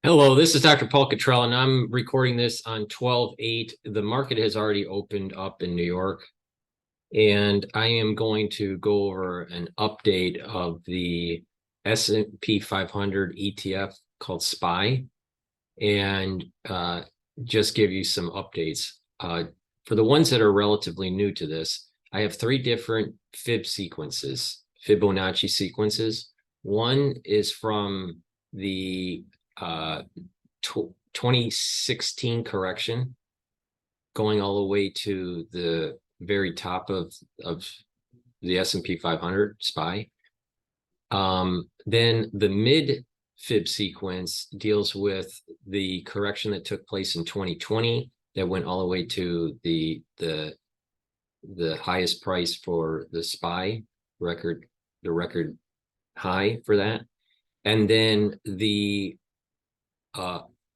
Hello, this is Dr. Paul Cottrell, and I'm recording this on 12/8. The market has already opened up in New York, and I am going to go over an update of the S&P 500 ETF called SPY and just give you some updates. For the ones that are relatively new to this, I have three different Fibonacci sequences. One is from the 2016 correction, going all the way to the very top of the S&P 500 SPY. Then the mid fib sequence deals with the correction that took place in 2020 that went all the way to the highest price for the SPY record, the record high for that. And then the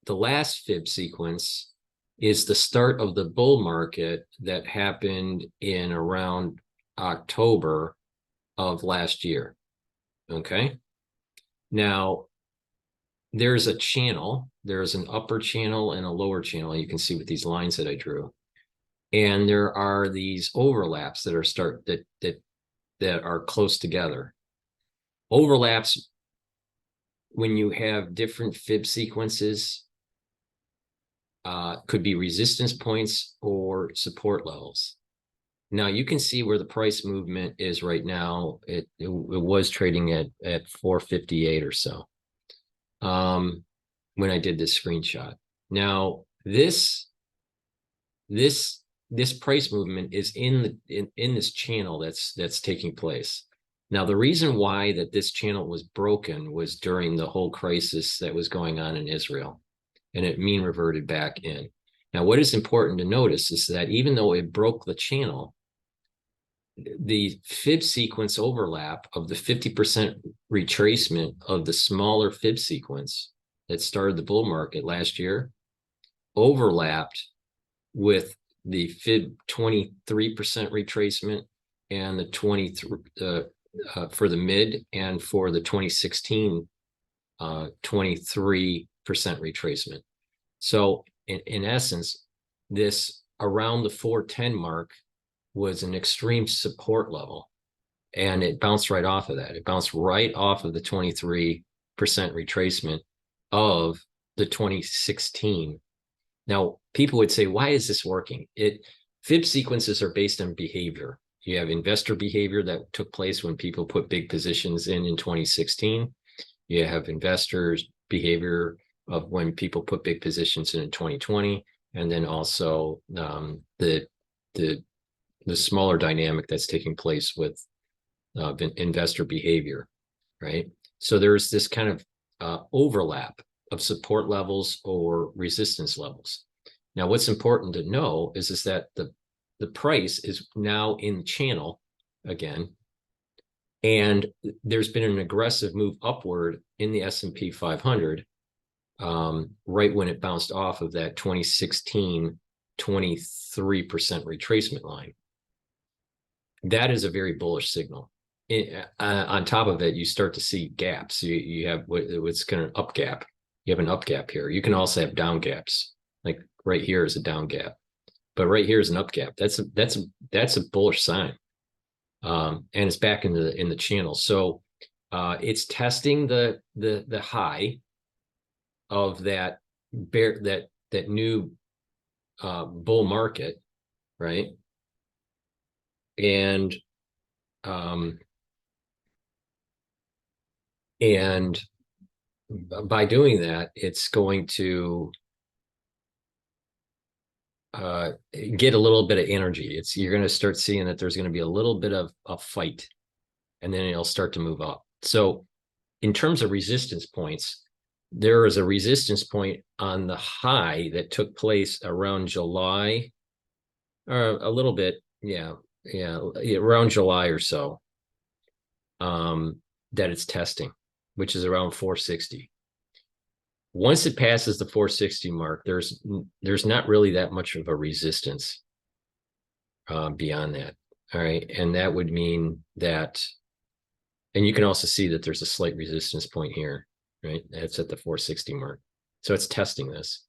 last fib sequence is the start of the bull market that happened in around October of last year. Okay. Now, there's a channel. There's an upper channel and a lower channel. You can see with these lines that I drew. And there are these overlaps that are that are close together. Overlaps, when you have different fib sequences, could be resistance points or support levels. Now you can see where the price movement is right now. It was trading at 458 or so when I did this screenshot. Now this price movement is in this channel that's taking place. Now, the reason why that this channel was broken was during the whole crisis that was going on in Israel, and it mean reverted back in. Now, what is important to notice is that even though it broke the channel, the fib sequence overlap of the 50% retracement of the smaller fib sequence that started the bull market last year overlapped with the fib 23% retracement and the 23 for the mid, and for the 2016 23% retracement. So in essence, this around the 410 mark was an extreme support level, and it bounced right off of that. It bounced right off of the 23% retracement of the 2016. Now, people would say, why is this working? Fib sequences are based on behavior. You have investor behavior that took place when people put big positions in 2016. You have investors' behavior of when people put big positions in 2020, and then also the smaller dynamic that's taking place with investor behavior, right? So there's this kind of overlap of support levels or resistance levels. Now, what's important to know is that the price is now in channel again, and there's been an aggressive move upward in the S&P 500 right when it bounced off of that 2016 23% retracement line. That is a very bullish signal. On top of it, you start to see gaps. You have what's kind of up gap. You have an up gap here. You can also have down gaps. Like right here is a down gap, but right here is an up gap. That's a bullish sign, and it's back in the channel. So it's testing the high of that new bull market, right? And by doing that, it's going to get a little bit of energy. You're going to start seeing that there's going to be a little bit of a fight, and then it'll start to move up. So in terms of resistance points, there is a resistance point on the high that took place around July, or a little bit, around July or so, that it's testing, which is around 460. Once it passes the 460 mark, there's not really that much of a resistance beyond that. All right. And that would mean that, and you can also see that there's a slight resistance point here, right? That's at the 460 mark. So it's testing this.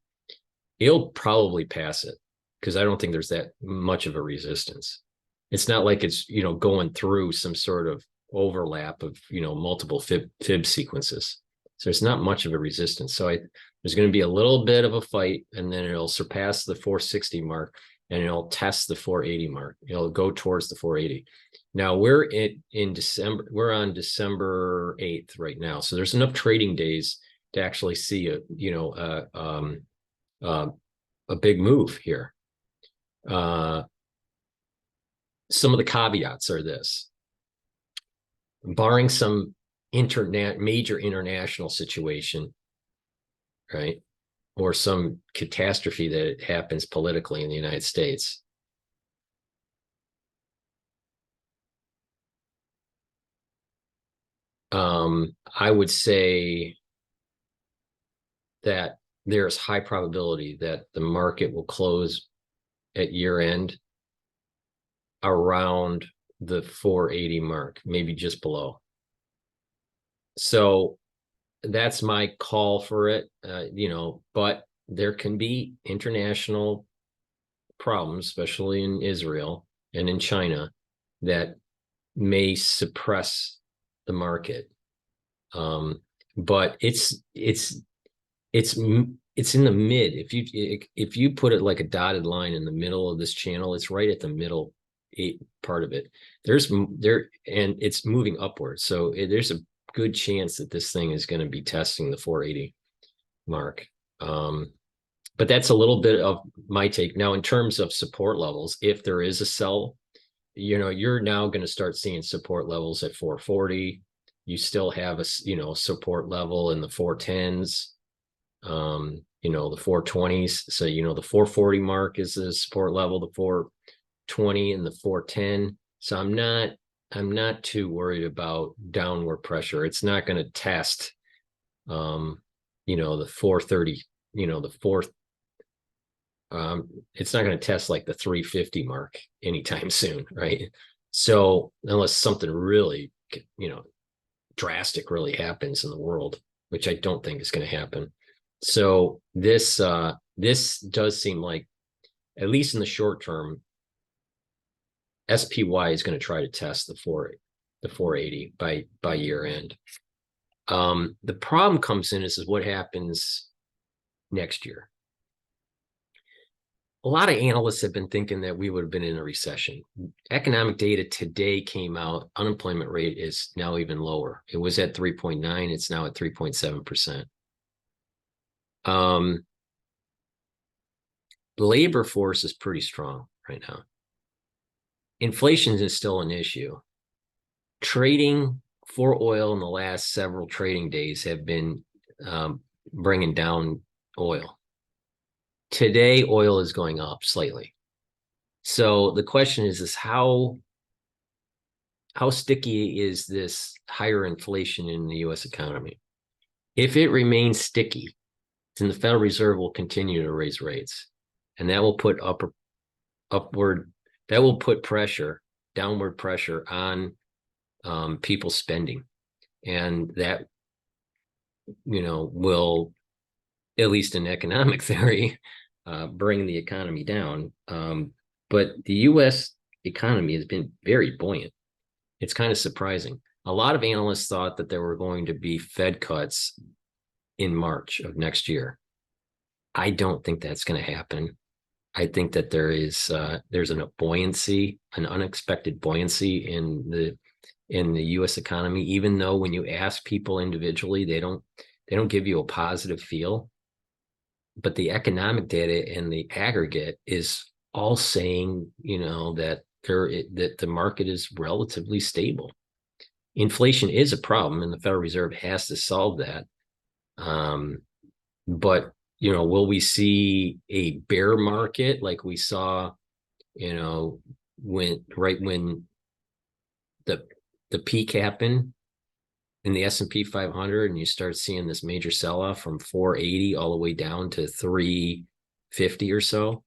It'll probably pass it because I don't think there's that much of a resistance. It's not like it's, going through some sort of overlap of, multiple fib sequences. So it's not much of a resistance. So there's going to be a little bit of a fight, and then it'll surpass the 460 mark, and it'll test the 480 mark. It'll go towards the 480. Now we're in December. We're on December 8th right now. So there's enough trading days to actually see a big move here. Some of the caveats are this: barring some major international situation, right, or some catastrophe that happens politically in the United States, I would say that there's high probability that the market will close at year end around the 480 mark, maybe just below. So that's my call for it, but there can be international problems, especially in Israel and in China, that may suppress the market. But it's in the mid. If you put it like a dotted line in the middle of this channel, it's right at the middle part of it. And it's moving upwards. So there's a good chance that this thing is going to be testing the 480 mark. But that's a little bit of my take. Now, in terms of support levels, if there is a sell, you're now going to start seeing support levels at 440. You still have a support level in the 410s, the 420s. So, the 440 mark is the support level, the 420 and the 410. So I'm not too worried about downward pressure. It's not going to test, the 430, it's not going to test like the 350 mark anytime soon, right? So unless something really, drastic really happens in the world, which I don't think is going to happen. So this does seem like, at least in the short term, SPY is going to try to test the 480 by year end. The problem comes in is what happens next year. A lot of analysts have been thinking that we would have been in a recession. Economic data today came out. Unemployment rate is now even lower. It was at 3.9. It's now at 3.7%. The labor force is pretty strong right now. Inflation is still an issue. Trading for oil in the last several trading days have been bringing down oil. Today, oil is going up slightly. So the question is how sticky is this higher inflation in the U.S. economy? If it remains sticky, then the Federal Reserve will continue to raise rates, and that will put downward pressure on people spending, and that will, at least in economic theory, bring the economy down. But the U.S. economy has been very buoyant. It's kind of surprising. A lot of analysts thought that there were going to be Fed cuts in March of next year. I don't think that's going to happen. I think that there's an unexpected buoyancy in the U.S. economy, even though when you ask people individually, they don't give you a positive feel. But the economic data and the aggregate is all saying, that the market is relatively stable. Inflation is a problem, and the Federal Reserve has to solve that. But will we see a bear market like we saw, when the peak happened in the S&P 500, and you start seeing this major sell-off from 480 all the way down to 350 or so?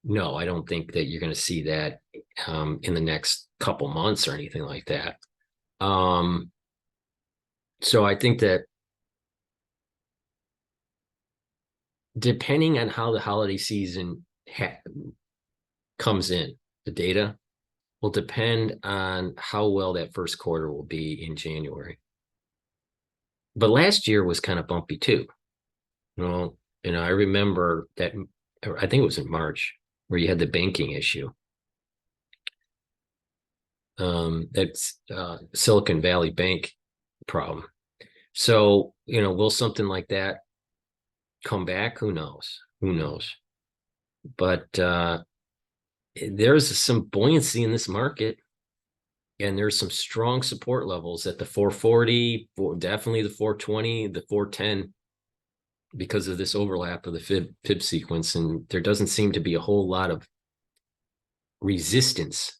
No, I don't think that you're going to see that in the next couple months or anything like that. So I think that depending on how the holiday season comes in, the data will depend on how well that first quarter will be in January. But last year was kind of bumpy too. I remember that, I think it was in March, where you had the banking issue. That's Silicon Valley Bank problem. So, will something like that come back? Who knows? Who knows? But there's some buoyancy in this market, and there's some strong support levels at the 440, definitely the 420, the 410, because of this overlap of the fib sequence. And there doesn't seem to be a whole lot of resistance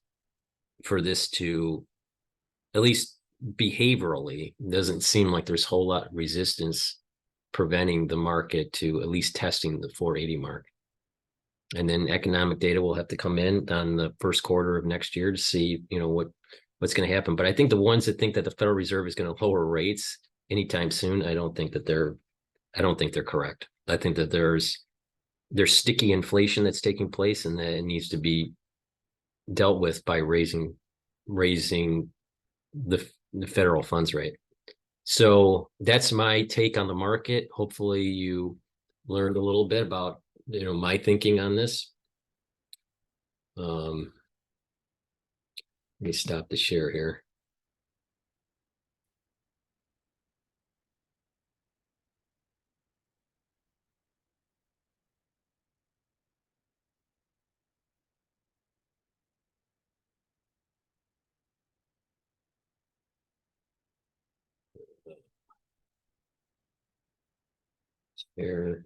for this to, at least behaviorally, doesn't seem like there's a whole lot of resistance preventing the market to at least testing the 480 mark. And then economic data will have to come in on the first quarter of next year to see, what's going to happen. But I think the ones that think that the Federal Reserve is going to lower rates anytime soon, I don't think they're correct. I think that there's sticky inflation that's taking place, and that it needs to be dealt with by raising the federal funds rate. So that's my take on the market. Hopefully you learned a little bit about, my thinking on this. Let me stop the share here. Share.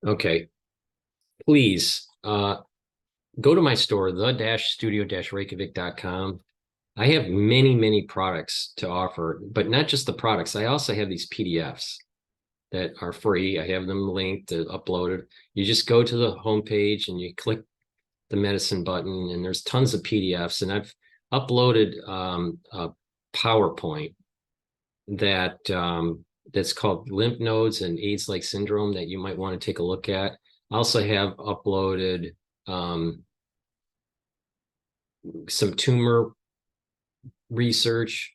Okay. Please go to my store, the-studio-reykjavik.com. I have many, many products to offer, but not just the products. I also have these PDFs that are free. I have them linked, uploaded. You just go to the homepage and you click the medicine button, and there's tons of PDFs. And I've uploaded a PowerPoint that's called Lymph Nodes and AIDS-like Syndrome that you might want to take a look at. I also have uploaded some tumor research,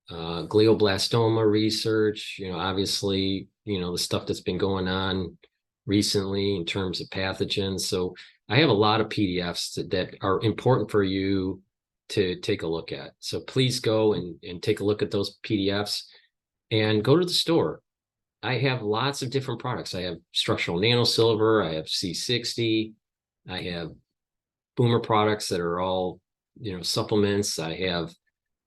glioblastoma research, obviously, the stuff that's been going on recently in terms of pathogens. So I have a lot of PDFs that are important for you to take a look at. So please go and take a look at those PDFs and go to the store. I have lots of different products. I have structural nanosilver, I have C60, I have Boomer products that are all, supplements. I have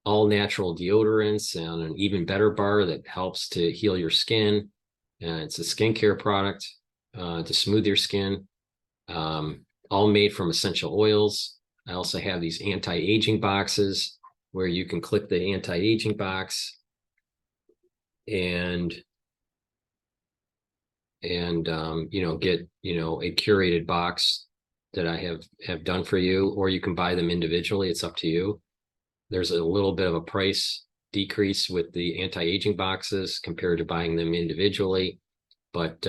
all natural deodorants and an even better bar that helps to heal your skin. It's a skincare product to smooth your skin, all made from essential oils. I also have these anti-aging boxes where you can click the anti-aging box and get, a curated box that I have done for you, or you can buy them individually. It's up to you. There's a little bit of a price decrease with the anti-aging boxes compared to buying them individually. But,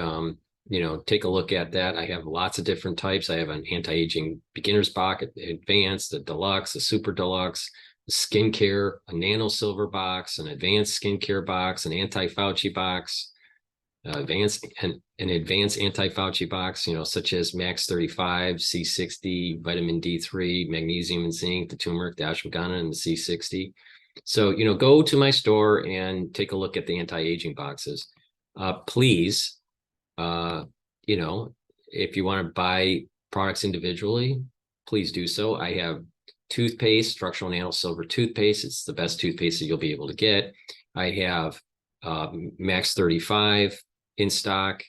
take a look at that. I have lots of different types. I have an anti-aging beginner's box, advanced, a deluxe, a super deluxe, a skincare, a nano silver box, an advanced skincare box, an anti-Fauci box, advanced and an advanced anti-Fauci box, such as Max 35, C60, vitamin D3, magnesium and zinc, the turmeric, the ashwagandha, and the C60. So, go to my store and take a look at the anti-aging boxes. Please, if you want to buy products individually, please do so. I have toothpaste, structural nano silver toothpaste. It's the best toothpaste that you'll be able to get. I have Max 35 in stock,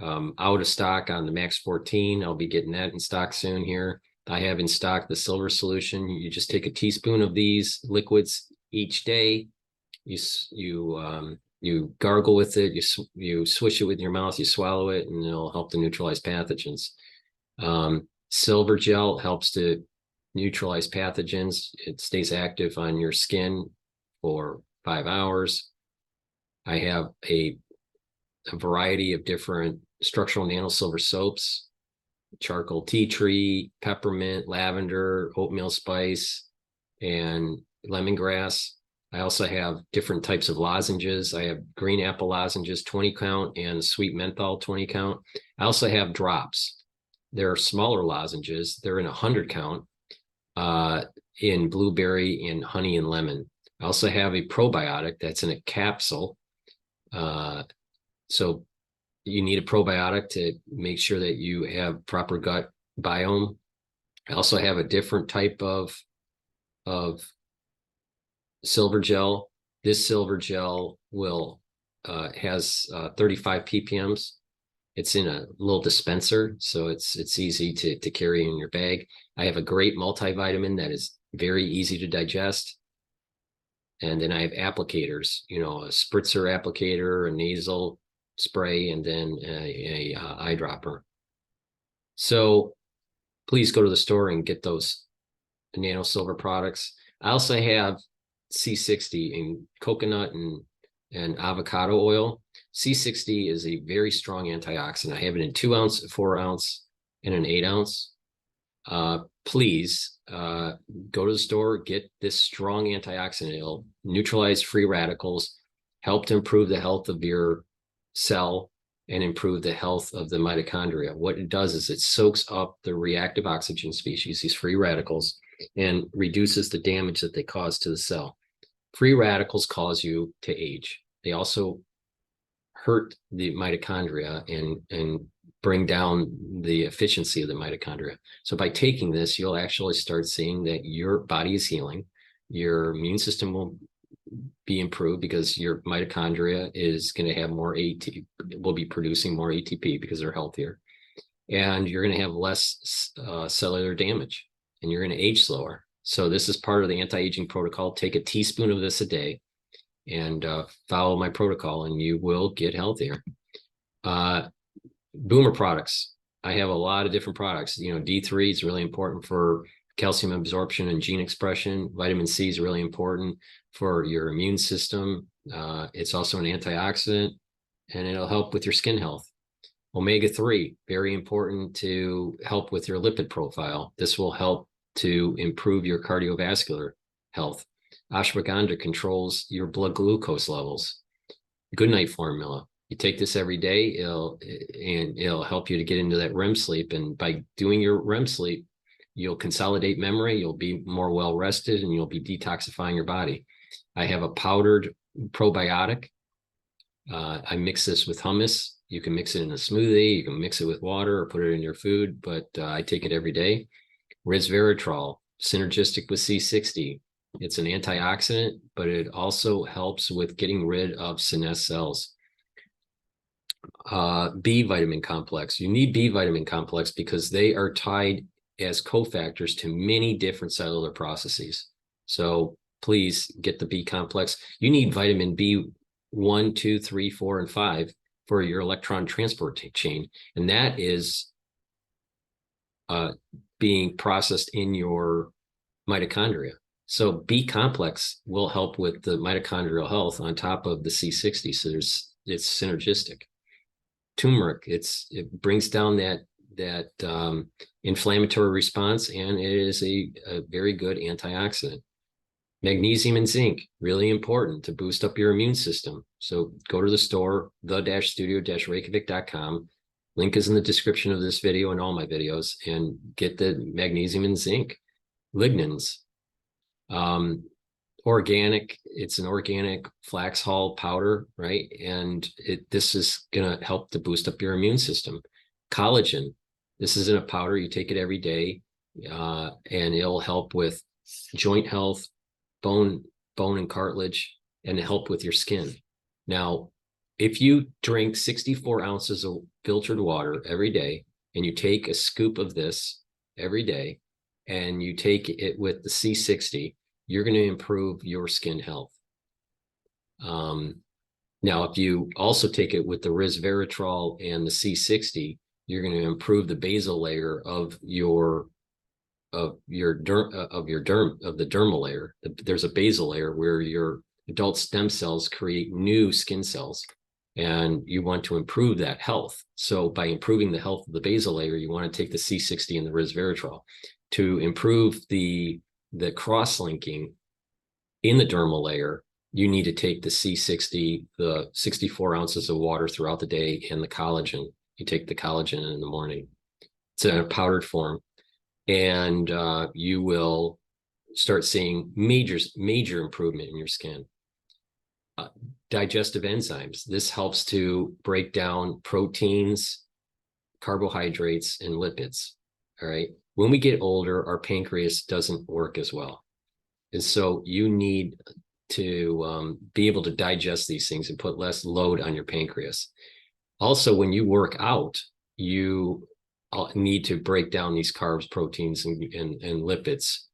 out of stock on the Max 14. I'll be getting that in stock soon here. I have in stock the silver solution. You just take a teaspoon of these liquids each day. You gargle with it. You swish it with your mouth. You swallow it, and it'll help to neutralize pathogens. Silver gel helps to neutralize pathogens. It stays active on your skin for 5 hours. I have a variety of different structural nanosilver soaps, charcoal tea tree, peppermint, lavender, oatmeal spice, and lemongrass. I also have different types of lozenges. I have green apple lozenges, 20 count, and sweet menthol, 20 count. I also have drops. They're smaller lozenges. They're in 100 count, in blueberry and honey and lemon. I also have a probiotic that's in a capsule. So you need a probiotic to make sure that you have proper gut biome. I also have a different type of silver gel. This silver gel will has 35 ppms. It's in a little dispenser, so it's easy to carry in your bag. I have a great multivitamin that is very easy to digest. And then I have applicators, a spritzer applicator, a nasal spray, and then a eyedropper. So please go to the store and get those nano silver products. I also have C60 in coconut and avocado oil. C60 is a very strong antioxidant. I have it in 2 ounce, 4 ounce, and an 8 ounce. Please go to the store, get this strong antioxidant. It'll neutralize free radicals, help to improve the health of your cell, and improve the health of the mitochondria. What it does is it soaks up the reactive oxygen species, these free radicals, and reduces the damage that they cause to the cell. Free radicals cause you to age. They also hurt the mitochondria and bring down the efficiency of the mitochondria. So by taking this, you'll actually start seeing that your body is healing. Your immune system will be improved because your mitochondria is going to have more ATP, will be producing more ATP because they're healthier. And you're going to have less cellular damage, and you're going to age slower. So this is part of the anti-aging protocol. Take a teaspoon of this a day and follow my protocol, and you will get healthier. Boomer products. I have a lot of different products. D3 is really important for calcium absorption and gene expression. Vitamin C is really important for your immune system. It's also an antioxidant, and it'll help with your skin health. Omega-3, very important to help with your lipid profile. This will help to improve your cardiovascular health. Ashwagandha controls your blood glucose levels. Goodnight formula. You take this every day, it'll help you to get into that REM sleep. And by doing your REM sleep, you'll consolidate memory, you'll be more well rested, and you'll be detoxifying your body. I have a powdered probiotic. I mix this with hummus. You can mix it in a smoothie, you can mix it with water or put it in your food, but I take it every day. Resveratrol, synergistic with C60. It's an antioxidant, but it also helps with getting rid of senescent cells. B vitamin complex. You need B vitamin complex because they are tied as cofactors to many different cellular processes. So please get the B complex. You need vitamin B1, 2, 3, 4, and 5 for your electron transport chain. And that is being processed in your mitochondria. So B complex will help with the mitochondrial health on top of the C60. So it's synergistic. Turmeric, it brings down that inflammatory response, and it is a very good antioxidant. Magnesium and zinc, really important to boost up your immune system. So go to the store, the-studio-reykjavik.com. Link is in the description of this video and all my videos, and get the magnesium and zinc. Lignans, organic, it's an organic flax hull powder, right? And this is going to help to boost up your immune system. Collagen, this is in a powder, you take it every day, and it'll help with joint health, bone and cartilage, and help with your skin. Now, if you drink 64 ounces of filtered water every day, and you take a scoop of this every day, and you take it with the C60, you're going to improve your skin health. Now, if you also take it with the resveratrol and the C60, you're going to improve the basal layer of the dermal layer. There's a basal layer where your adult stem cells create new skin cells, and you want to improve that health. So by improving the health of the basal layer, you want to take the C60 and the resveratrol to improve the cross-linking in the dermal layer. You need to take the C60, the 64 ounces of water throughout the day, and the collagen. You take the collagen in the morning. It's in a powdered form, and you will start seeing major improvement in your skin. Digestive enzymes. This helps to break down proteins, carbohydrates, and lipids. All right. When we get older, our pancreas doesn't work as well. And so you need to be able to digest these things and put less load on your pancreas. Also, when you work out, you need to break down these carbs, proteins, and lipids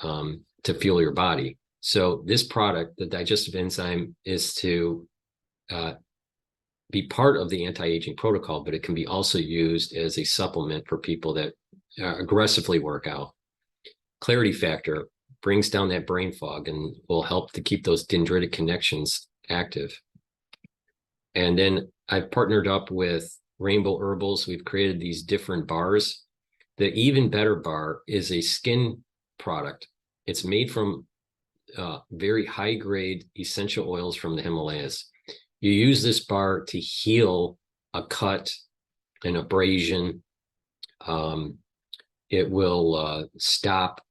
to fuel your body. So this product, the digestive enzyme, is to be part of the anti-aging protocol, but it can be also used as a supplement for people that aggressively work out. Clarity factor brings down that brain fog and will help to keep those dendritic connections active. And then I've partnered up with Rainbow Herbals. We've created these different bars. The Even Better bar is a skin product. It's made from very high grade essential oils from the Himalayas. You use this bar to heal a cut, an abrasion. It will stop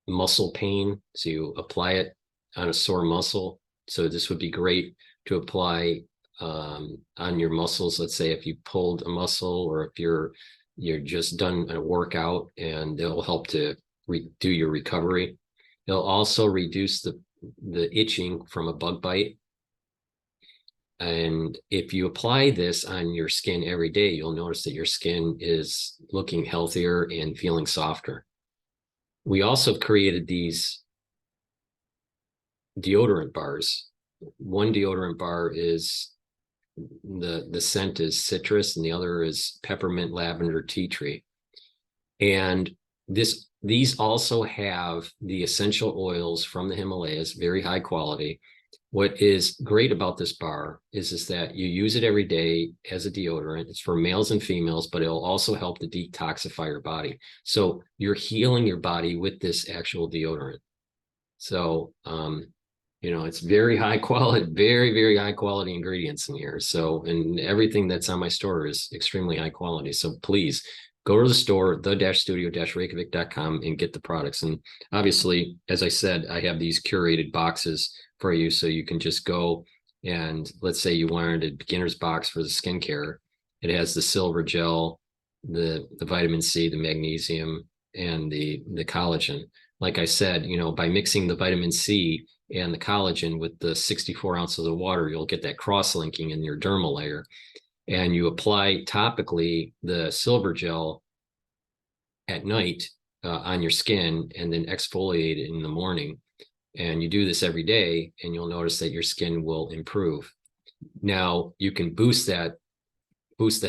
muscle pain. So you apply it on a sore muscle. So this would be great to apply on your muscles. Let's say if you pulled a muscle, or if you're just done a workout, and it'll help to do your recovery. It'll also reduce the itching from a bug bite. And if you apply this on your skin every day, you'll notice that your skin is looking healthier and feeling softer. We also have created these deodorant bars. One deodorant bar is the scent is citrus, and the other is peppermint, lavender, tea tree. And these also have the essential oils from the Himalayas, very high quality. What is great about this bar is that you use it every day as a deodorant. It's for males and females, but it'll also help to detoxify your body. So you're healing your body with this actual deodorant. So, it's very high quality, very, very high quality ingredients in here. So, and everything that's on my store is extremely high quality. So please go to the store, the-studio-reykjavik.com, and get the products. And obviously, as I said, I have these curated boxes for you, so you can just go, and let's say you wanted a beginner's box for the skincare. It has the silver gel, the vitamin C, the magnesium, and the collagen. Like I said, by mixing the vitamin C and the collagen with the 64 ounces of water, you'll get that cross-linking in your dermal layer. And you apply topically the silver gel at night on your skin, and then exfoliate it in the morning. And you do this every day, and you'll notice that your skin will improve. Now, you can boost the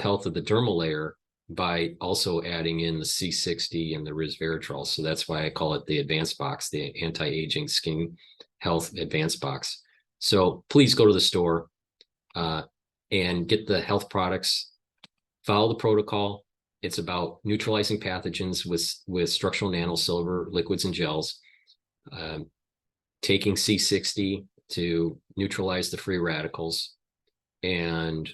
health of the dermal layer by also adding in the C60 and the resveratrol. So that's why I call it the advanced box, the anti-aging skin health advanced box. So please go to the store and get the health products. Follow the protocol. It's about neutralizing pathogens with structural nanosilver liquids and gels. Taking C60 to neutralize the free radicals, and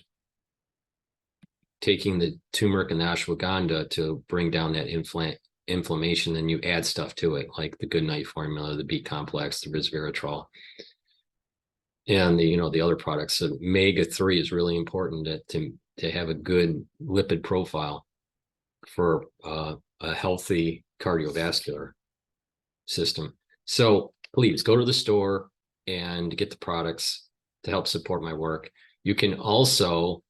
taking the turmeric and the ashwagandha to bring down that inflammation. Then you add stuff to it, like the Goodnight formula, the B complex, the resveratrol, and the other products. So omega-3 is really important to have a good lipid profile for a healthy cardiovascular system. So please go to the store and get the products to help support my work. You can also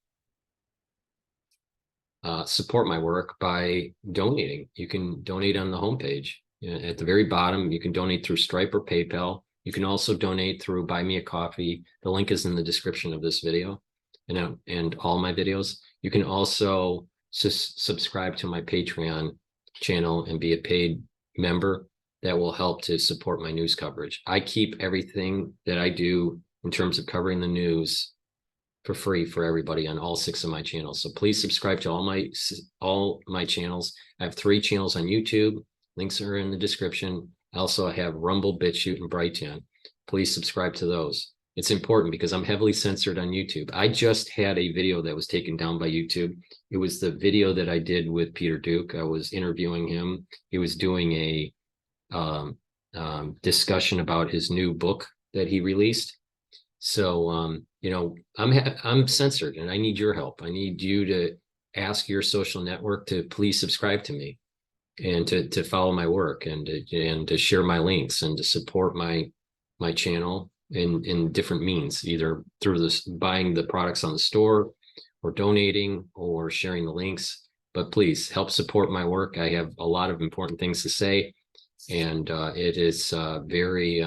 support my work by donating. You can donate on the homepage. At the very bottom, you can donate through Stripe or PayPal. You can also donate through Buy Me a Coffee. The link is in the description of this video and all my videos. You can also subscribe to my Patreon channel and be a paid member. that will help to support my news coverage. I keep everything that I do in terms of covering the news for free for everybody on all 6 of my channels. So please subscribe to all my channels. I have 3 channels on YouTube. Links are in the description. I also have Rumble, Bitchute, and Brighteon. Please subscribe to those. It's important because I'm heavily censored on YouTube. I just had a video that was taken down by YouTube. It was the video that I did with Peter Duke. I was interviewing him. He was doing a discussion about his new book that he released. So, you know, I'm censored and I need your help. I need you to ask your social network to please subscribe to me and to follow my work and to share my links and to support my channel in different means, either through this buying the products on the store or donating or sharing the links. But please help support my work. I have a lot of important things to say, and it is very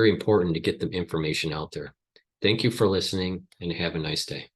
important to get the information out there. Thank you for listening and have a nice day.